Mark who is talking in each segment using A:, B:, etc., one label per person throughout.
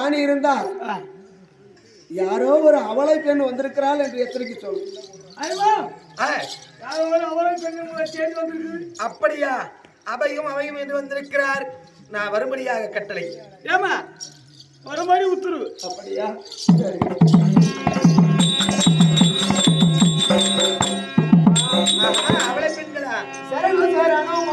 A: ஞானி இருந்தால் யாரோ ஒரு அவளை பெண் வந்திருக்கிறாள் என்று எத்தனைக்கு சொல்லு.
B: அப்படியா? அவையும் அவையும் என்று வந்திருக்கிறார். நான் வரும்படியாக கட்டளை.
C: ஏமா வரும்படி உத்தரவு.
A: அப்படியா?
B: அவளை பெண்களா?
A: சரணம் சரணம்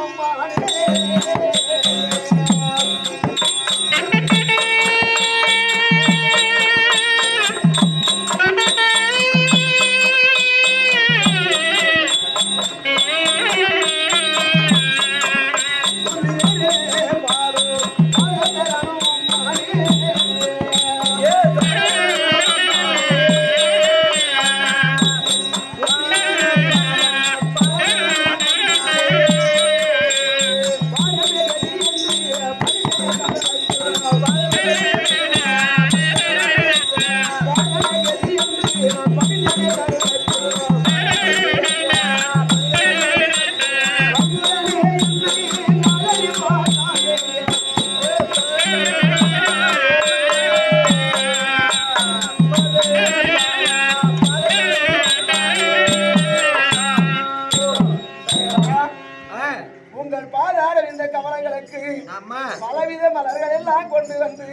A: அம்மா. பலவித மலர்கள் எல்லாம் கொண்டு வந்து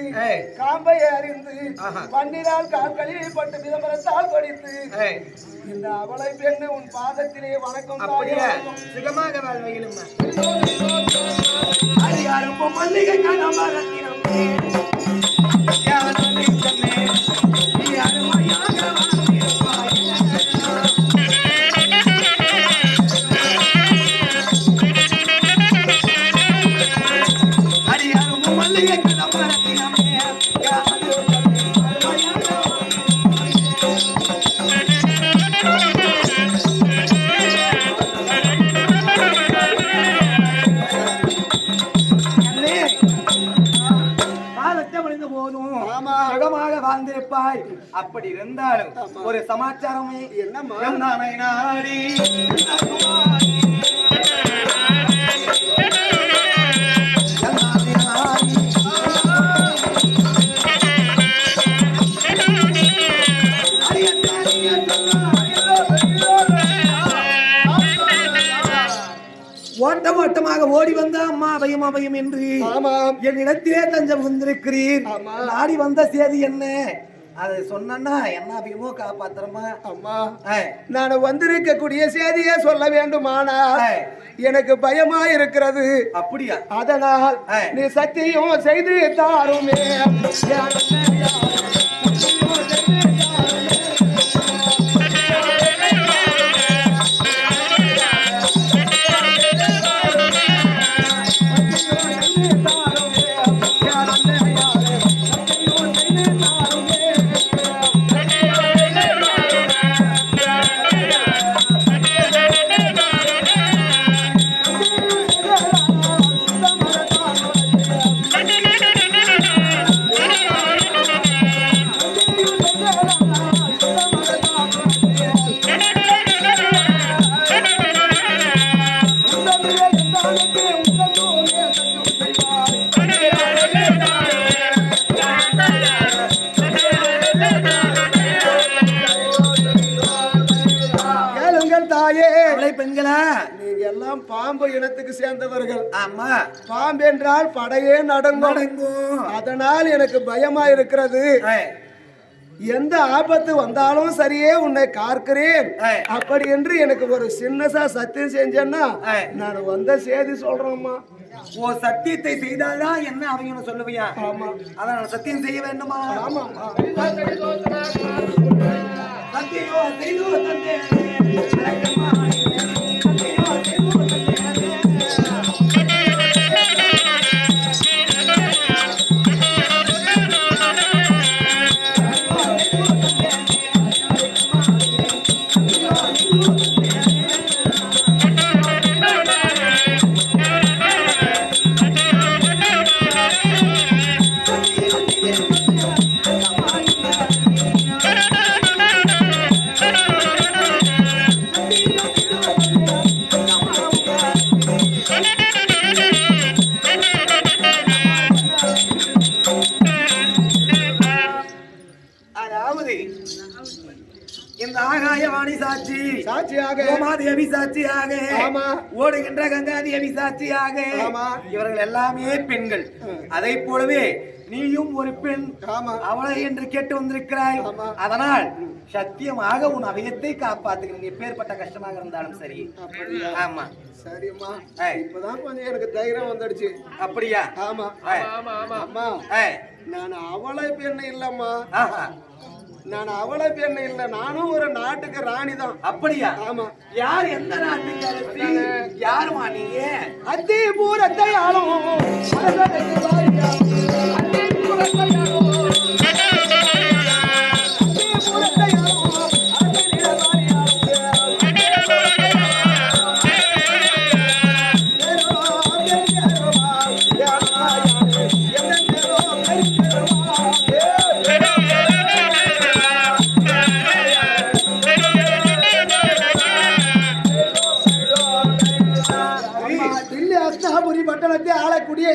A: காம்பை அறிந்து பன்னிரால் கால்களில் பட்டு விதம்பரத்தால் படித்து இந்த அவளை பெண்ணு உன் பாதத்திலே வணக்கம்
B: சுகமாக வாழ்வையிலும்
A: மல்லிகை கனமரத்தினம் வாழ்ந்திருப்பாய்.
B: அப்படி இருந்தாலும் ஒரு சமாச்சாரமே
A: என்ன
B: நாடி
A: ஓட்டம் ஓட்டமாக ஓடி வந்த அம்மா அவையும் அவையும் என்று என்னிடத்திலே தஞ்சம் வந்திருக்கிறீர். நாடி வந்த சேதி என்ன? அதை சொன்னா என்ன அவையுமோ காப்பாத்திரமா?
B: அம்மா
A: நான் வந்திருக்கக்கூடிய சேதியே சொல்ல வேண்டுமானா எனக்கு பயமா இருக்கிறது.
B: அப்படியா?
A: அதனால் நீ சத்தியம் செய்து தாருமே. பெண்களா, நீங்க எல்லாம் பாம்பு இனத்துக்கு சேர்ந்தவர்கள்.
B: ஆமா,
A: பாம்பு என்றால் படையே நடங்கும். அதனால் எனக்கு பயமா இருக்கிறது. எந்த ஆபத்து வந்தாலும் சரியே உன்னை காக்கிறேன் அப்படி என்று எனக்கு ஒரு சின்னசா சத்தியம் செஞ்சேன்னா நான் வந்த செய்தி சொல்றேம்மா.
B: ஓ, சத்தியத்தை செய்தால்தான் என்ன அவங்க சொல்லுவியா?
A: ஆமா,
B: அதனால சத்தியம் செய்ய வேண்டுமா?
A: ஆமா.
B: சத்தியோ செய்தோ தந்தே அதாவது இந்த ஆகாயவாணி சாட்சி
A: சாட்சியாக
B: உமாதேவி சாட்சியாக
A: ஆமா.
B: ஓடுகின்ற கங்காதேவி சாட்சியாக
A: ஆமா.
B: இவர்கள் எல்லாமே பெண்கள். அதை போலவே நீயும் ஒரு பெண்.
A: ஆமா.
B: அவளை என்று கேட்டு வந்திருக்கிறாய்.
A: ஆமா.
B: அதனால் சத்தியமாக உன் அபயத்தை காப்பாத்துகிறேன், எப்பேற்பட்ட கஷ்டமாக இருந்தாலும் சரி. ஆமா
A: சரிம்மா, இப்பதான் கொஞ்சம் எனக்கு தைரியம் வந்துடுச்சு.
B: அப்படியா?
A: ஆமா அம்மா, நான் அவளை பெண்ணு இல்லம்மா, நான் அவளை பெண்ணு இல்ல, நானும் ஒரு நாட்டுக்கு ராணி தான்.
B: அப்படியா?
A: ஆமா.
B: யார்? எந்த நாட்டுக்கு? யாருமா நீ?
A: அத்தி பூரத்தை ஆளும் பட்டணத்தை ஆளக்கூடிய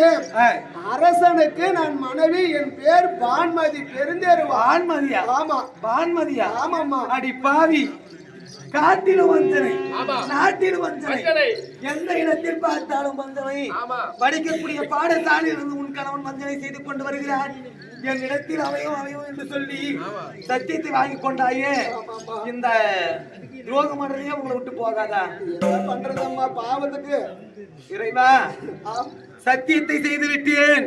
A: அரசனுக்கு நான் மனைவி. என் பேர் பான்மதி. பெருந்தேரு.
B: பான்மதியா?
A: ஆமா.
B: பான்மதியா?
A: ஆமாம்மா.
B: அடி பாவி, காட்டிலும் வஞ்சனை, நாட்டிலும் வஞ்சனை, எந்த இடத்தில் பார்த்தாலும் வஞ்சனை. படிக்கக்கூடிய பாடசாலையில் இருந்து உன் கணவன் வஞ்சனை செய்து கொண்டு வருகிறார். என் இடத்தில் அவையும் என்று சொல்லி சத்தியத்தை வாங்கி கொண்டாயே, இந்த துரோகம் பண்றதே உங்களை விட்டு போகாதா?
A: என்ன பண்றதம்மா பாவத்துக்கு?
B: இறைவா, சத்தியத்தை செய்து விட்டேன்.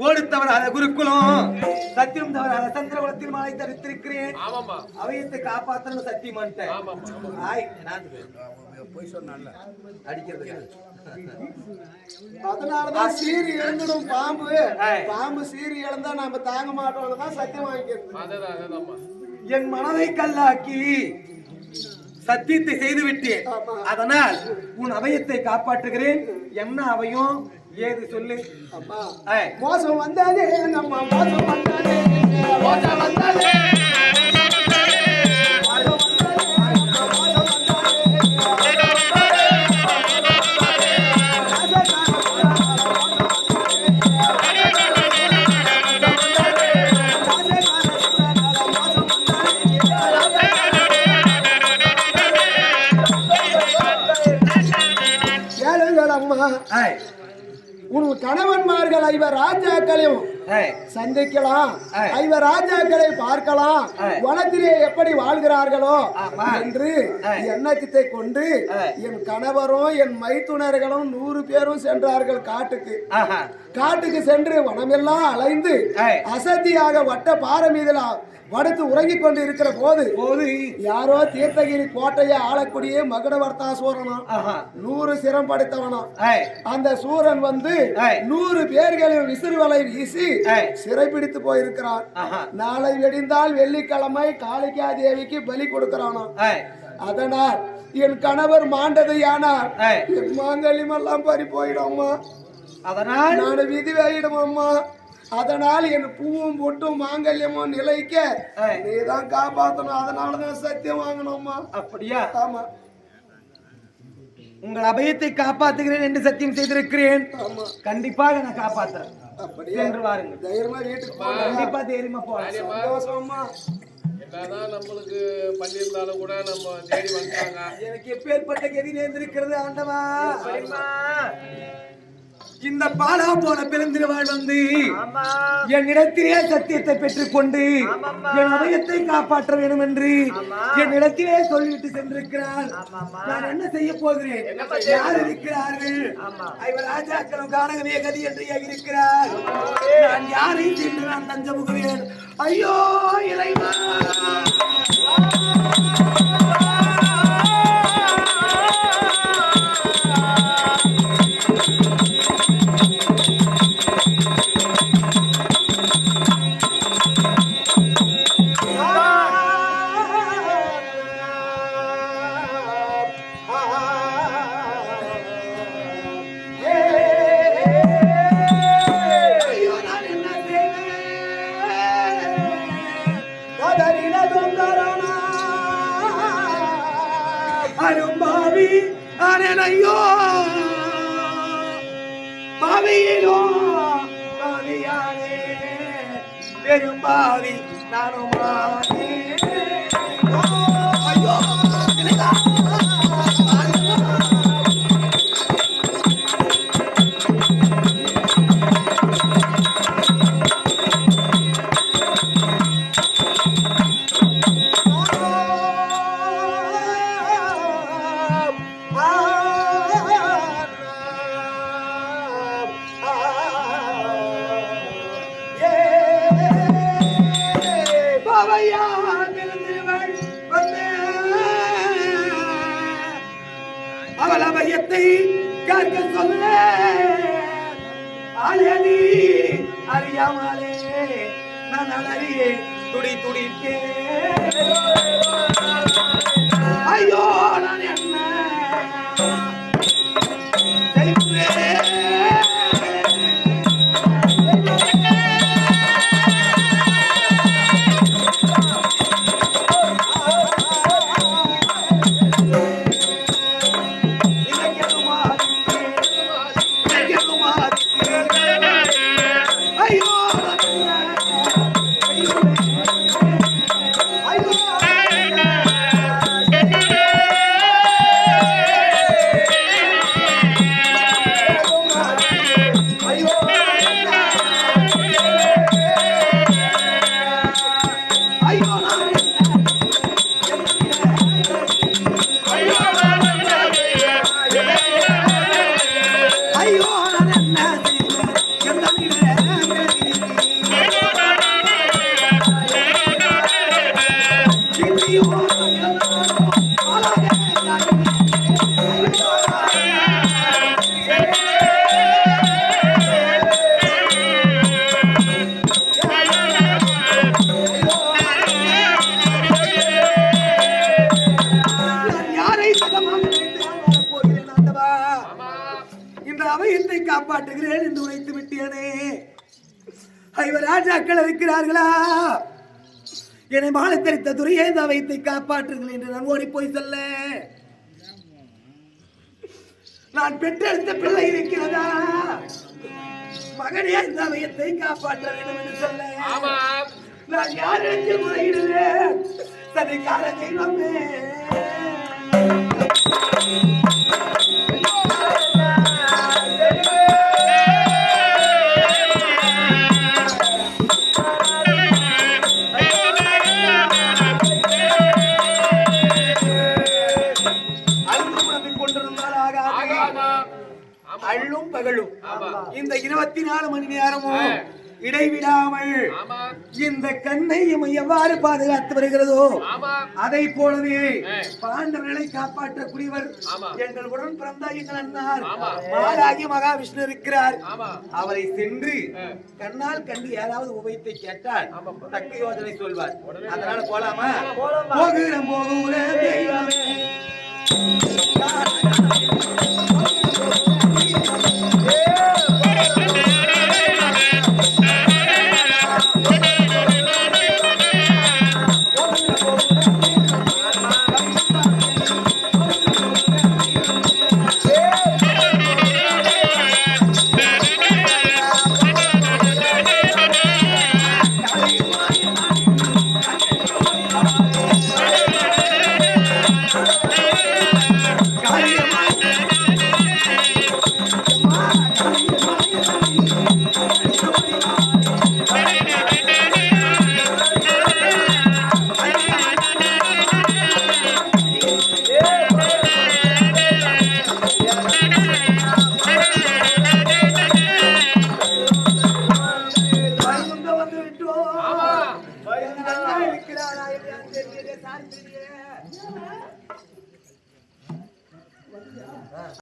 B: ஓடு தவறாத குருக்குலம், சத்தியம் தவறாத சந்திரகுலத்தில் மாலை தரித்திருக்கிறேன். அவையத்தை காப்பாற்றணும் சத்தியம் அடிக்கிறது.
A: அதனாலதான் சீறி இழந்துடும் பாம்பு. பாம்பு சீறி இழந்தா நாம தாங்க மாட்டோம் தான் சத்தியம் வாங்கிக்கிறது.
B: என் மனதை கல்லாக்கி சத்தியத்தை செய்து விட்டேன். அதனால் உன் அவையத்தை காப்பாற்றுகிறேன். என்ன அவையும் ஏது சொல்லு.
A: மோசம் வந்தாதே நம்ம, மோசம் வந்தாதே, மோசம் வந்தாதே, உன் கணவன்மார்கள் ஐவர் ராஜாக்களையும் சந்திக்கலாம், ஐவர் ராஜாக்களை பார்க்கலாம், வனத்திலே எப்படி வாழ்கிறார்களோ என்று எண்ணத்தை கொண்டு என் கணவரும் என் மைத்துனர்களும் 100 பேரும் சென்றார்கள் காட்டுக்கு. காட்டுக்கு சென்று வனமெல்லாம் அலைந்து அசத்தியாக வட்ட பாறை மீதில் படுத்து உறங்கிக் கொண்டு இருக்கிற போது யாரோ தீர்த்தகிரி கோட்டையை ஆளக்கூடிய மகுடவர்த்தாசூரனும் 100 சிரம் படைத்தவனும் அந்த சூரன் வந்து 100 பேர்களின் விசிறுவலை வீசி சிறைப்பிடித்து போயிருக்கிறான். நாளை வெடிந்தால் வெள்ளிக்கிழமை காளிகா தேவிக்கு பலி கொடுக்கிறானோ. அதனால் என் கணவர் மாண்டது யானால் என் மாங்கல்யம் எல்லாம் பறி போயிடும்மா.
B: அதனால்
A: நான் விதி வையிடுமம்மா. அதனால் என் பூவும் பொட்டும் மாங்கல்யமும் நிலைக்க நீதான் காப்பாற்றணும். அதனாலதான் சத்தியம் வாங்கணும்மா.
B: அப்படியா?
A: ஆமா.
B: உங்கள் அபயத்தை காப்பாற்றுகிறேன் என்று சத்தியம் செய்திருக்கிறேன். கண்டிப்பாக நான் காப்பாற்றுறேன்.
A: அப்படியே
B: என்று வாருங்கள்.
A: தைரியமா வீட்டுக்கு போ.
B: கண்டிப்பா தைரியமா போலாம்.
A: சந்தோஷமா.
C: என்னதான் நம்மளுக்கு பண்ணியிருந்தாலும் கூட நம்ம தேடி வந்தாங்க.
B: எனக்கு எப்பேற்பட்ட கதி நேர்ந்திருக்கிறது ஆண்டவா. இந்த பாலா போன பிறந்திருவாள் வந்து என் இடத்திலே சத்தியத்தை பெற்றுக் கொண்டு என் அபயத்தை காப்பாற்ற வேண்டும் என்று என் இடத்திலே சொல்லிவிட்டு சென்றிருக்கிறாள். நான் என்ன செய்ய போகிறேன்? யார் இருக்கிறார்கள்? ஐவர் ராஜாக்களும் காணகமே கதி என்று இருக்கிறார். நான் யாரை சென்று நான் தஞ்ச முகுவேன்? ஐயோ இறைவா, அரும்பாவி அனனையோ பாவியிலோ பாவியானே பெரும்பாவி நானும் ஐயோ அவலமையத்தை கற்க சொல்ல அழனி அறியாமலே நான் அழறியே துடி துடித்தே ஐயோ நான் என்ன அவையத்தை காப்பாற்றுகிறேன் என்று உரைத்து விட்டேனே. ஐவர் ராஜாக்கள் இருக்கிறார்களா? என்னை மாலை தெரித்த துறையே இந்த அவையத்தை காப்பாற்றுகிறேன் என்று நான் ஓடி போய் சொல்ல, நான் பெற்றெடுத்த பிள்ளை இருக்கிறதா? மகனே இந்த அவையத்தை காப்பாற்ற வேண்டும் என்று சொல்ல, நான் யாரிடத்தில் முறையிடுவேன்? தன்னை கால தெய்வமே அள்ளும் பகலும் இந்த 24 மணி நேரமும் இடைவிடாமல் இந்த கண்ணை எவ்வாறு பாதுகாத்து வருகிறதோ அதை போலவே பாண்டவர்களை காப்பாற்றக்கூடியவர் எங்கள் உடன் பிறந்த எங்கள் அண்ணார் மாலாகி மகாவிஷ்ணு இருக்கிறார். அவரை சென்று கண்ணால் கண்டு ஏதாவது உபயத்தை கேட்டால் தக்க யோசனை சொல்வார். அதனால போலாமா? போகிறோம் போகிறோம் தெய்வமே